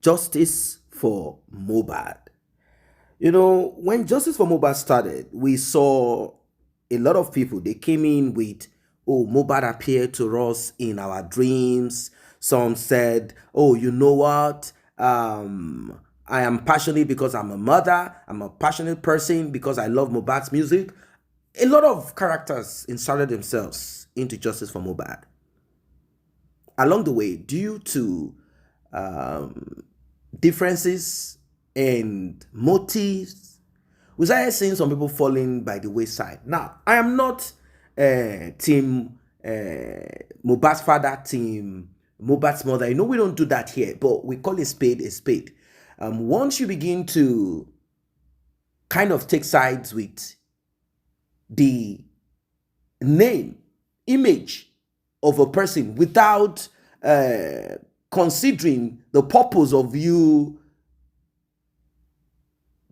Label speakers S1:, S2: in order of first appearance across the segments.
S1: Justice for Mohbad. When Justice for Mohbad started, we saw a lot of people. They came in with, oh, Mohbad appeared to us in our dreams. Some said, oh, you know what? I am passionate because I'm a mother. I'm a passionate person because I love Mohbad's music. A lot of characters inserted themselves into Justice for Mohbad. Along the way, due to differences and motives, we started seeing some people falling by the wayside. Now, I am not team Mohbad's father, team Mohbad's mother. We don't do that here, but we call a spade a spade. Once you begin to kind of take sides with the name, image of a person without considering the purpose of you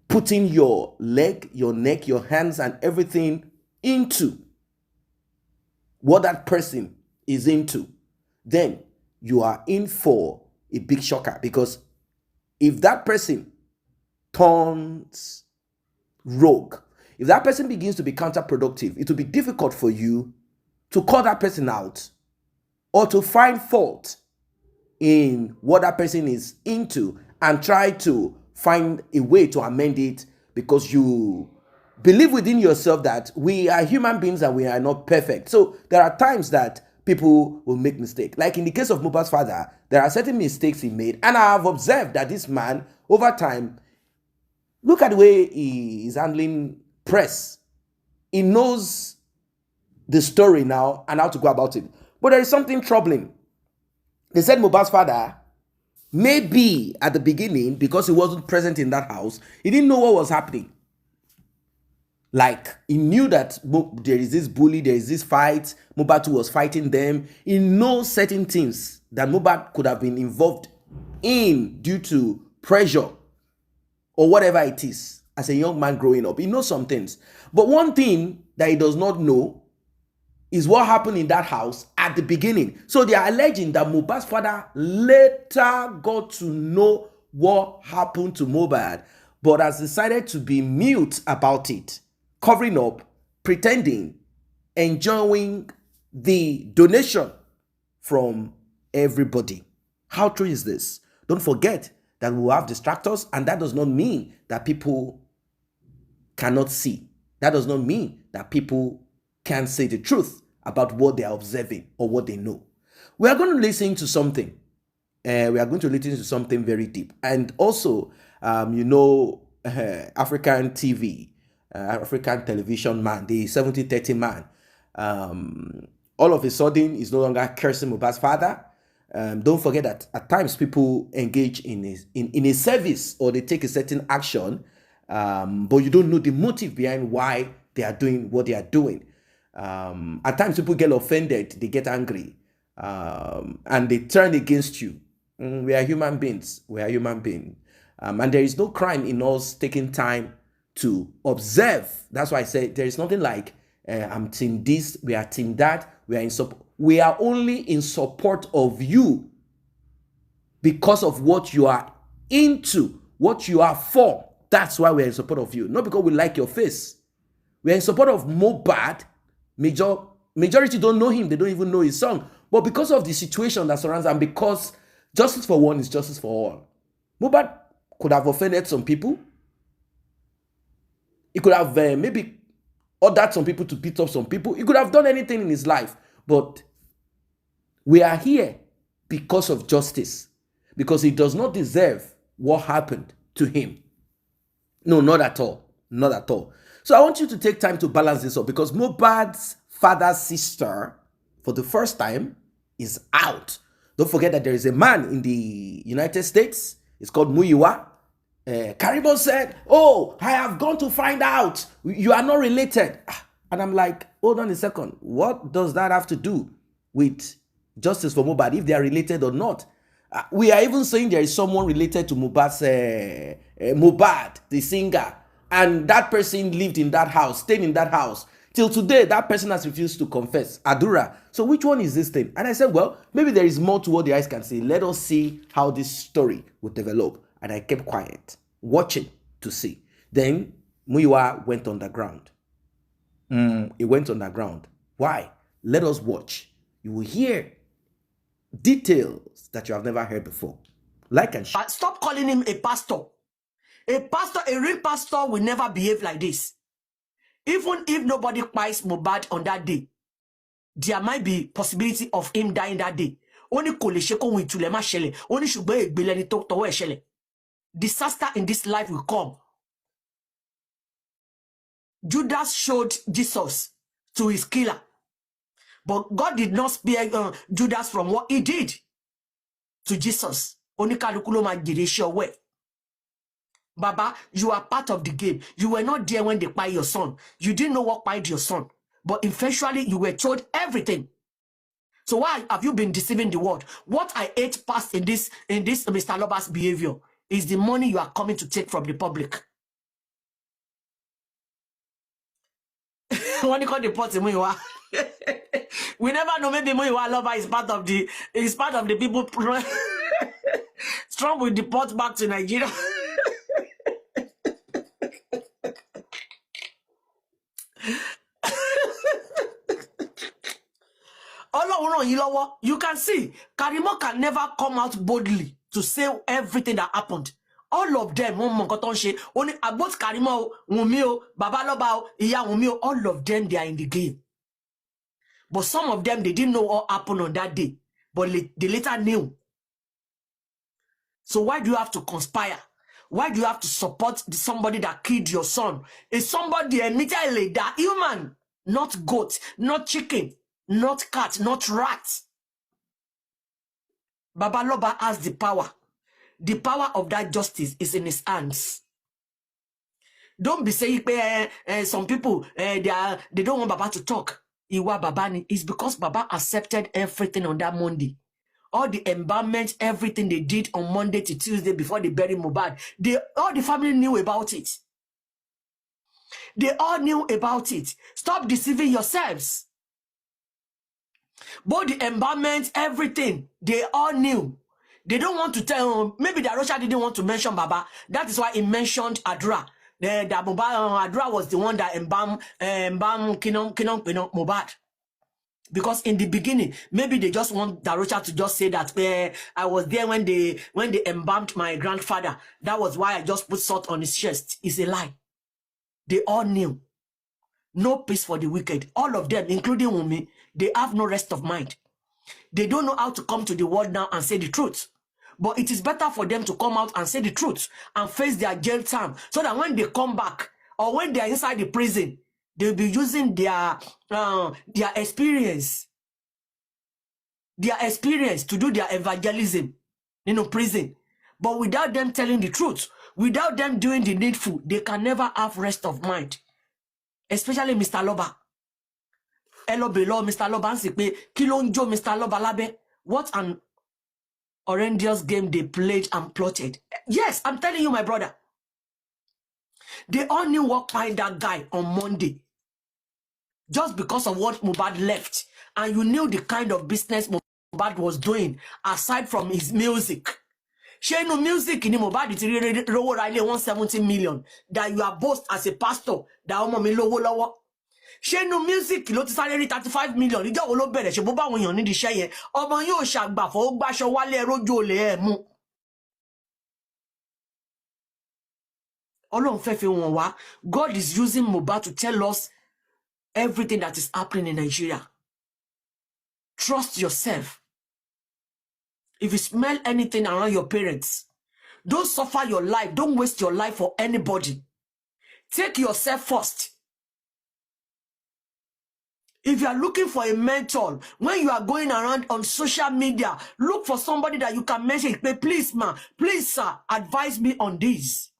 S1: putting your leg, your neck, your hands, and everything into what that person is into, then you are in for a big shocker. Because if that person turns rogue, if that person begins to be counterproductive, it will be difficult for you to call that person out or to find fault in what that person is into and try to find a way to amend it, because you believe within yourself that we are human beings and we are not perfect. So there are times that people will make mistakes. Like in the case of Mohbad's father, there are certain mistakes he made, and I have observed that this man, over time, look at the way he is handling press. He knows the story now and how to go about it. But there is something troubling. They said Mohbad's father, maybe at the beginning, because he wasn't present in that house, he didn't know what was happening. Like, he knew that there is this bully, there is this fight, Mohbad was fighting them. He knows certain things that Mohbad could have been involved in due to pressure or whatever it is. As a young man growing up, he knows some things. But one thing that he does not know is what happened in that house at the beginning. So they are alleging that Mohbad's father later got to know what happened to Mohbad, but has decided to be mute about it, covering up, pretending, enjoying the donation from everybody. How true is this? Don't forget that we will have distractors, and that does not mean that people cannot see. That does not mean that people can't say the truth about what they are observing or what they know. We are going to listen to something. We are going to listen to something very deep. And also, African TV, African television man, the 70-30 man, all of a sudden is no longer cursing Mohbad's father. Don't forget that at times people engage in a service, or they take a certain action, but you don't know the motive behind why they are doing what they are doing. At times people get offended, they get angry, and they turn against you. We are human beings. We are human beings. And there is no crime in us taking time to observe. That's why I say there is nothing like I'm team this, we are team that, we are in support. We are only in support of you because of what you are into, what you are for. That's why we are in support of you. Not because we like your face. We are in support of Mohbad. Majority don't know him. They don't even know his song. But because of the situation that surrounds, and because justice for one is justice for all. Mohbad could have offended some people. He could have maybe ordered some people to beat up some people. He could have done anything in his life. But we are here because of justice. Because he does not deserve what happened to him. No, not at all. Not at all. So I want you to take time to balance this up, because Mohbad's father's sister, for the first time, is out. Don't forget that there is a man in the United States. It's called Muyiwa. Karibon said, oh, I have gone to find out. You are not related. And I'm like, hold on a second. What does that have to do with justice for Mohbad, if they are related or not? We are even saying there is someone related to Mohbad's Mohbad, the singer. And that person lived in that house, stayed in that house. Till today, that person has refused to confess. Adura. So which one is this thing? And I said, well, maybe there is more to what the eyes can see. Let us see how this story will develop. And I kept quiet, watching to see. Then Muyiwa went underground. It went underground. Why? Let us watch. You will hear details that you have never heard before. Like and share.
S2: Stop calling him a pastor. A pastor, a real pastor will never behave like this. Even if nobody buys Mohbad on that day, there might be possibility of him dying that day. Only disaster in this life will come. Judas showed Jesus to his killer. But God did not spare Judas from what he did to Jesus. Only kalukulo ma jireshe way. Baba, you are part of the game. You were not there when they buy your son. You didn't know what buyed your son. But eventually you were told everything. So why have you been deceiving the world? What I ate past in this Mr. Loba's behavior is the money you are coming to take from the public. When you call the pot, we never know. Maybe Muyiwa Loba is part of the people Trump will deport back to Nigeria. You can see Karimo can never come out boldly to say everything that happened. All of them, only about Karimo, Wunmi, Baba Loba, Iya Wunmi, all of them, they are in the game. But some of them, they didn't know what happened on that day. But they later knew. So why do you have to conspire? Why do you have to support somebody that killed your son? Is somebody immediately that human, not goat, not chicken, not cat, not rat. Baba Loba has the power. The power of that justice is in his hands. Don't be saying some people they don't want Baba to talk. Iwa Babani is because Baba accepted everything on that Monday. All the embalmment, everything they did on Monday to Tuesday before they buried Mohbad, all the family knew about it. They all knew about it. Stop deceiving yourselves. Both the embalmment, everything, they all knew. They don't want to tell, maybe the Arusha didn't want to mention Baba. That is why he mentioned Adura. Adura was the one that embalmed Mohbad. Because in the beginning, maybe they just want Darosha to just say that I was there when they embalmed my grandfather. That was why I just put salt on his chest. It's a lie. They all knew. No peace for the wicked. All of them, including Wunmi, they have no rest of mind. They don't know how to come to the world now and say the truth. But it is better for them to come out and say the truth and face their jail time, so that when they come back or when they are inside the prison, they'll be using their experience to do their evangelism, prison. But without them telling the truth, without them doing the needful, they can never have rest of mind. Especially Mr. Loba. Hello below Mr. Loba Nsipe, Kilonjo Mr. Loba Labe. What an horrendous game they played and plotted. Yes, I'm telling you, my brother. They all knew what kind that guy on Monday. Just because of what Mohbad left. And you knew the kind of business Mohbad was doing aside from his music. She no music in Mohbad is really 170 million that you are boast as a pastor that lowo. She no music lo ti sare 35 million. Ijo wo lo bere se bo ba won yan ni di se yen. Omo yin o sagba fo gbaso wale rojo ole e mu. Olorun fe fi won wa. God is using Mohbad to tell us everything that is happening in Nigeria. Trust yourself. If you smell anything around your parents, don't suffer your life. Don't waste your life for anybody. Take yourself first. If you are looking for a mentor, when you are going around on social media, look for somebody that you can mention. Please, ma, please, sir, advise me on this.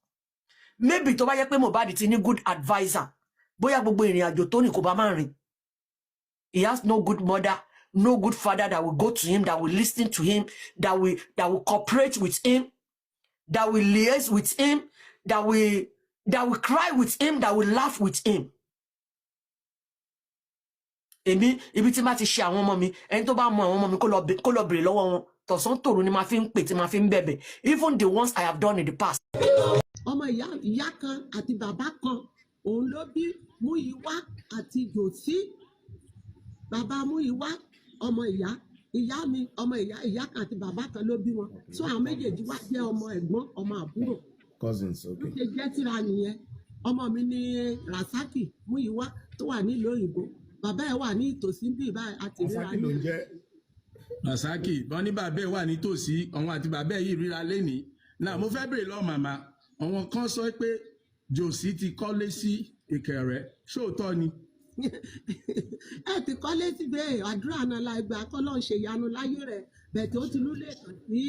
S2: Maybe to buy Mohbad is any good advisor. He has no good mother, no good father that will go to him, that will listen to him, that will cooperate with him, that will liaise with him, that will cry with him, that will laugh with him. èmi ibi tí má ti ṣe àwọn ọmọ mi ẹni tó bá mọ àwọn ọmọ mi kó lọ bèrè lọ́wọ́ wọn tọ̀sán tòru ni ma fi ń pè tí ma fi ń bẹ̀bẹ̀ even the ones I have done in the past.
S3: ọmọ ìyá kan àti bàbá kan òun ló bí Múyìwá àti Jòsí. Bàbá Múyìwá ọmọ ìyá mi ọmọ ìyá kan àti bàbá kan ló bí wọn. So àwọn méjèèjì wá jẹ́ ọmọ ẹ̀gbọ́n ọmọ àbúrò.
S1: Cousins, okay.
S3: Ó ṣe jẹ́ tíra nìyẹn. Ọmọ mi ní Rasaki Múyìwá tó wà nílùú òyìnbó. Bàbá ẹ̀ wà ní ìtòsí bí báyìí àti ríra ní.
S4: Rasaki wọn ní bàbá ẹ̀ wà nítòsí àwọn àti bàbá ẹ̀ yìí ríra lẹ́nìí. Náà mo fẹ́ bèrè lọ́wọ́ màmá àwọn kan sọ pé Jòsí ti kọ́lé sí Ìkẹrẹ ṣóòótọ́ ni.
S3: Ẹ ti kọ́lé sí bẹ́ẹ̀ àdúrà náà la ìgbà kọ́lọ́ ń ṣe ìyanu láyé rẹ̀ bẹ̀tẹ̀ ó ti lúlẹ̀ kàn sí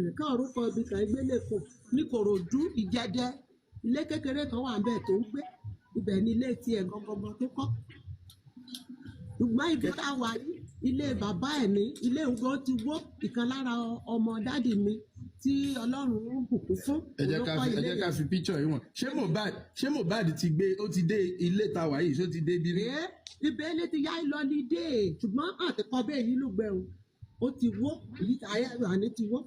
S3: nǹkan orúkọ ibi kan gbélé kù ní Kòròdú Ìjẹdẹ ilé kékeré kan wà níbẹ̀ tó ń gbé ibẹ̀ ní ilé tiẹ̀ gangan tó kọ́. Ṣùgbọ́n ibi tá a wà ní ilé bàbá ẹ̀ ní ilé ìwé ti wó ìkan lára ọmọ dádì mi tí Ọlọ́run ń bùkún fún.
S4: Ẹ jẹ́ ká fi píkṣọ̀ yìí wọ̀n. Ṣé Mohbad ti gbé ó ti dé ilé tàwa yìí ṣó ti dé bí rí?
S3: Ibẹ̀ ilé ti yá ìlọlí dé ṣùgbọ́n àti kọ́ bẹ́ẹ̀ yìí lùgbẹ́ o. Ó ti wó èyí tí ayé àní ti wó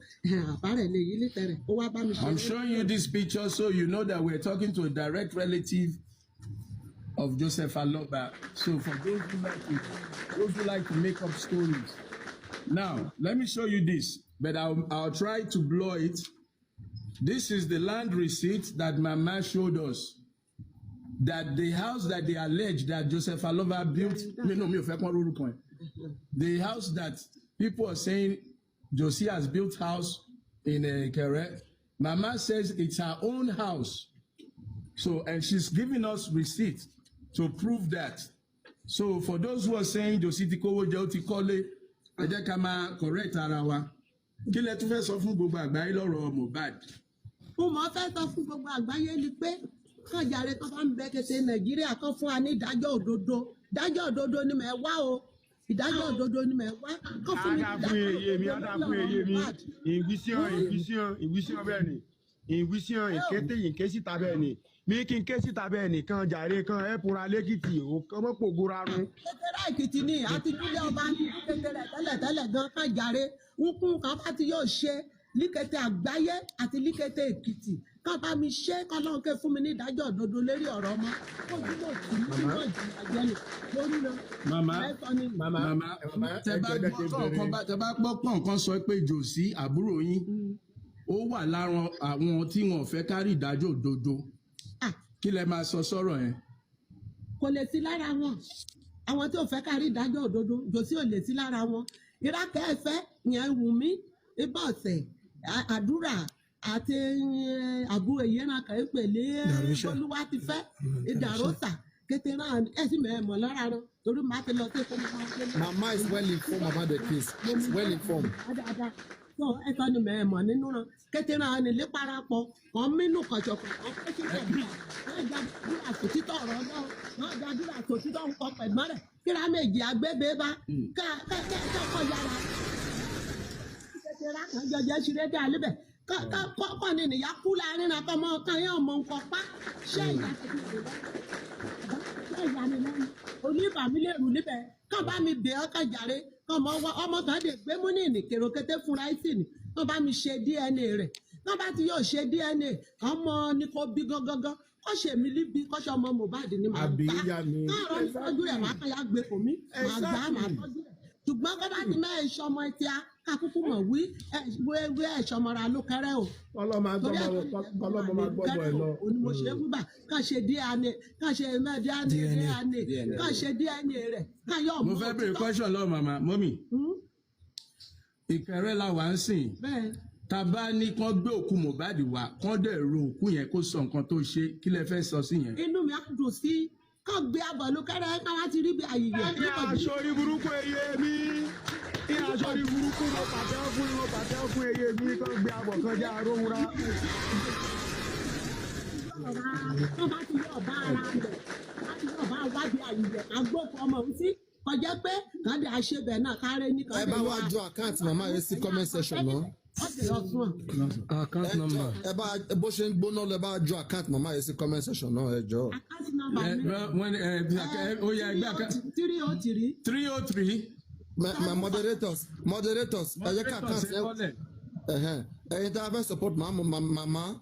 S3: àbárẹ̀ lè yí lítẹ̀rẹ̀ ó wá bá mi.
S4: I'm showing you this picture so you know that we're talking to a direct relative of Joseph Aloba. So for those who like to make up stories. Now, let me show you this, but I'll try to blow it. This is the land receipt that Mama showed us. That the house that they allege that Joseph Aloba built, the house that people are saying Josie has built house in Kere, Mama says it's her own house. So, and she's giving us receipt to prove that. So for those who are saying Josie ti kówó jẹ ó ti kọ́lé, ẹ jẹ́ ká máa correct ara wa. Kí lẹ tún fẹ́ sọ fún gbogbo àgbáyé lọ́rọ̀ Mohbad?
S3: Mo máa fẹ́ sọ fún gbogbo àgbáyé ni pé kán jàre kán bá ń bẹ kété Nàìjíríà kan fún wa ní ìdájọ́ òdodo. Ìdájọ́ òdodo ni mẹ̀ wá o. Ìdájọ́ òdodo ni mẹ̀ wá. Kán fún mi ìdájọ́ òdodo
S5: mi. Ìwísíọ̀n bẹ́ẹ̀ ni. Ìwísíọ̀n ìkété ìkésíta bẹ́ẹ̀ ni. Mi kí n ké síta bẹ́ẹ̀ nìkan jàre kan ẹ̀pùnra lẹ́kìtì ọmọ pògóra run.
S3: Kékeré Èkìtì ni àti dúlé ọba ní kékeré tẹ́lẹ̀tẹ́lẹ̀ gan kan jàre wúkún kan bá ti yóò ṣe líkété àgbáyé àti líkété Èkìtì kan bá mi ṣe kọ́ lọ́n ké fún mi ní ìdájọ́ òdodo lérí ọ̀rọ̀ ọmọ kó dúró tì mí nínú ìjìyàjẹlẹ̀ lórí lọ.
S4: Màmá tẹ bá gbọ́ pọ̀ nǹkan sọ pé Jòsí àbúrò yín ó wà lára àwọn tí wọn fẹ́ kárí ìdájọ́ òdodo. Kí lẹ máa sọ sọ̀rọ̀ yẹn?
S3: Kò lè sí lára wọn. Àwọn tí ò fẹ́ kárí ìdájọ́ òdodo, Jòsí ò lè sí lára wọn. Ìrákẹ́ ẹ̀fẹ́ yẹn Wunmi, Ibọ̀sẹ̀, Adura àti àbúrò ìyẹn kan ń pèlè Olúwa ti fẹ́, Ìdàrósà, kété náà ẹ̀sìn mẹ́rin mọ̀ lára rẹ̀ torí màá ti lọ sí ìfowópamọ́.
S6: Mama is well informed about the case. She's well informed.
S3: So ẹ̀sọ́ ni mẹ́rin mọ̀ nínú rẹ̀ kété náà ni lé parapọ̀ kan mínú kọ̀jọ̀kọ̀ kan kété náà wọ́n já dúrà sòtítọ́ ọ̀rọ̀ náà wọ́n já dúrà sòtítọ́ nǹkan pẹ̀gbọ́n rẹ̀ kíra méjì agbébé bá kẹ́kọ̀ọ́ yára kété rà kan jọjọ́ ṣeré dé alẹ́ bẹ̀ kọ́ ni nìyá kú láàrin náà kọ́ mọ́ kan yẹn ọmọ nǹkan pa ṣé ìyá ni lẹ́nu oníbàmílẹ̀rù níbẹ̀ kàn bá mi bẹ̀ ọ́ kàn jàre kàn mọ́ ọmọ kan dé gbé mú ní ìnìkèrò kété fúnra ẹ̀sìn ni kàn bá mi ṣe DNA rẹ̀ kàn bá ti yóò ṣe DNA ọmọ ní kò bí gangan kọ́ ṣe mí líbi kọ́ ṣe ọmọ Mohbad ni màá gbà káàrọ̀ ìtọ́jú rẹ̀ máa kàn yá gbé fún mi màá gbà máa tọ́jú rẹ̀ ṣùgbọ́n kọ́ bá ti mẹ́ ẹ̀ṣọ́ ọmọ ẹtì á kakúkú mọ̀ wí ẹ̀ṣọ́ ọmọra ló kẹrẹ́ o.
S6: Ọlọ́mọ máa gbọ́dọ̀ ẹ̀ lọ.
S3: Onímọ̀ ṣe é gbà kàn ṣe DNA kàn ṣe DNA kàn ṣe DNA rẹ̀ kàn yọ ọmọ.
S4: Mo fẹ́ bèrè question lọ́wọ́ màmá mọ́mì. Ìkẹrẹ la wà ń sìn. Tàbá ní kán gbé òkú Mohbad wá kán dẹ̀ ro òkú yẹn kó sọ nǹkan tó ṣe kí lẹ fẹ́ sọ sí yẹn.
S3: Inú mi á dùn sí kàn gbé abọ̀lú kẹrẹ́ ká wá ti rí bí ayẹyẹ.
S5: Ní aṣọ orí burúkú eye mi ní aṣọ orí burúkú mo pàtẹ́ fún eye mi kàn gbé abọ̀ kan já aróhunra.
S3: Wọ́n bá ti yọ̀ bá ara rẹ̀ láti yọ̀ bá wádìí ayẹyẹ agbókò ọmọ òun sí kọjá pé kàdé àṣebẹ̀ náà kárẹ́ ní kàdé.
S6: Ẹ bá wá ju àkáǹtì màmá rẹ sí comment section náà.
S3: Okay, Osman.
S5: Account number.
S6: ẹ bá bó ṣe ń gbóná lẹ bá ju account mama yẹn sí comment section náà ẹ jọ.
S3: Account number mi.
S4: Ó yá ẹgbẹ́ account.
S3: 303.
S4: 303.
S6: My moderators ẹ jẹ́ ká account ẹ ẹ̀yin tí a fẹ́ support mama